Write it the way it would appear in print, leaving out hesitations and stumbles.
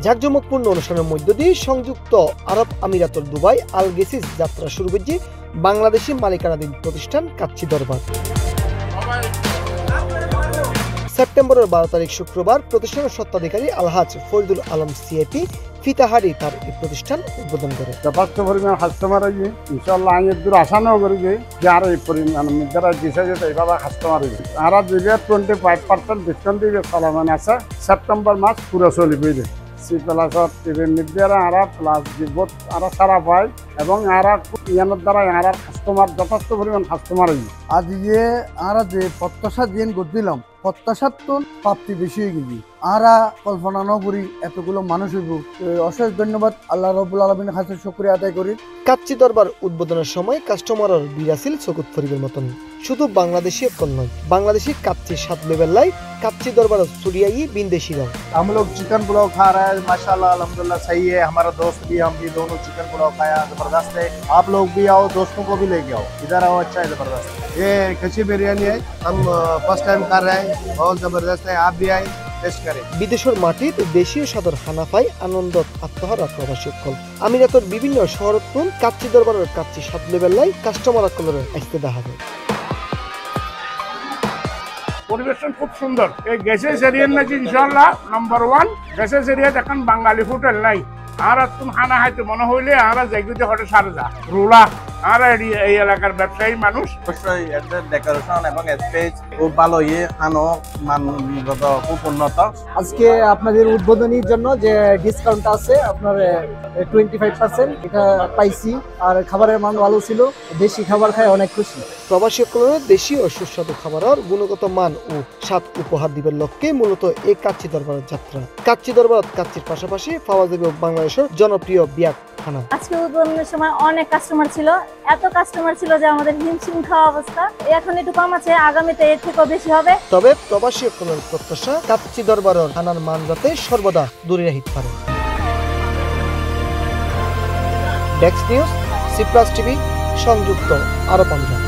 জাঁকজমকপূর্ণ অনুষ্ঠানের মধ্য দিয়ে সংযুক্ত আরব আমিরাতর দুবাই আল গেসিস যাত্রা শুরু করছে বাংলাদেশি মালিকানাধীন প্রতিষ্ঠান কাচ্চি দরবার। সেপ্টেম্বরের 12 তারিখ শুক্রবার প্রতিষ্ঠানের স্বত্বাধিকারী আলহাজ ফরিদুল আলম সিআইপি ফিতাহারি তার এই প্রতিষ্ঠান উদ্বোধন করে। যথেষ্ট পরিমাণ কাস্টমার আছে ইনশাআল্লাহ আমি দূর আশাও করি যে আর এই পরিমাণ যারা দিছে যে এইভাবে কাস্টমার আছে আর দিবে 25% ডিসকাউন্ট দিবে সালামান আছে সেপ্টেম্বর মাস পুরো চলিবে সি প্লাসত টিভির নির্দেরা আর প্লাস জীবত আর সারা পায় এবং আর ইয়ানোর দ্বারা আর কাস্টমার যথেষ্ট পরিমাণ কাস্টমার আছে। আজ যে আর যে প্রত্যাশা দিন করছিলাম প্রত্যাশার তো প্রাপ্তি বেশি হয়ে গেছি আরা কল্পনা ন করি এতগুলো মানুষ হইব। অশেষ ধন্যবাদ আল্লাহ রাব্বুল আলামিনের কাছে শুকরিয়া আদায় করি। কাচ্চি দরবার উদ্বোধনের সময় কাস্টমারের বিরাসিল চকুত ফরিবের মতন শুধু বাংলাদেশি একল নয়, বাংলাদেশি কাচ্চি স্বাদ লেবেলাই काच्ची दरबार सुरियाई बिंदेशी गाँव। हम लोग चिकन पुलाव खा रहे हैं माशाल्लाह अल्हम्दुलिल्लाह सही है। हमारा दोस्त भी हम भी दोनों चिकन पुलाव खाया जबरदस्त है। आप लोग भी आओ, दोस्तों को भी लेके आओ, इधर आओ, अच्छा है जबरदस्त। ये कच्ची बिरयानी है, हम फर्स्ट टाइम कर रहे हैं, बहुत जबरदस्त है। आप भी आए टेस्ट करें। বিদেশের মাটিতে দেশীয় স্বাদের হানাফাই আনন্দত আত্মহারা প্রবাসী সকল আমিরাতর বিভিন্ন শহরতুন কাচ্চি দরবারের কাচ্চি স্বাদ লেবেলাই কাস্টমার সকলের আসতে দেখা যায়। পরিবেশন খুব সুন্দর। এই গ্যাসেস এরিয়ার নাকি ইনশাআল্লাহ নাম্বার 1 গ্যাসেস এরিয়া দেখেন বাঙালি হোটেল নাই আর তুমি খানা খাইতে মনে হইলে আর যাইতে হোটেল সারজা রুলা আর এই এলাকার ব্যবসায়ী মানুষ অবশ্যই এদের ডেকোরেশন এবং স্টেজ খুব ভালো, খানো মানগত খুব উন্নত। আজকে আপনাদের উদ্বোধনীর জন্য যে ডিসকাউন্ট আছে আপনার 25% এটা পাইছি আর খাবারের মান ভালো ছিল। দেশি খাবার খায় অনেক খুশি। প্রবাসী সকলের দেশীয় সুস্বাদু খাবারের গুণগত মান ও স্বাদ উপহার দিবার লক্ষ্যে মূলত এই কাচ্চি দরবারের যাত্রা। কাচ্চি দরবারত কাচ্চির পাশাপাশি পাওয়া যাবে বাংলাদেশের জনপ্রিয় বিয়াক খানা। আজকে উদ্বোধনের সময় অনেক কাস্টমার ছিল, এত কাস্টমার ছিল যে আমাদের হিমশিম খাওয়া অবস্থা। এখন একটু কম আছে, আগামীতে এর থেকেও বেশি হবে। তবে প্রবাসী সকলের প্রত্যাশা কাচ্চি দরবারের খানার মান যাতে সর্বদা দূরে রাখতে পারে। Desk news, C plus TV, সংযুক্ত আরব আমিরাত।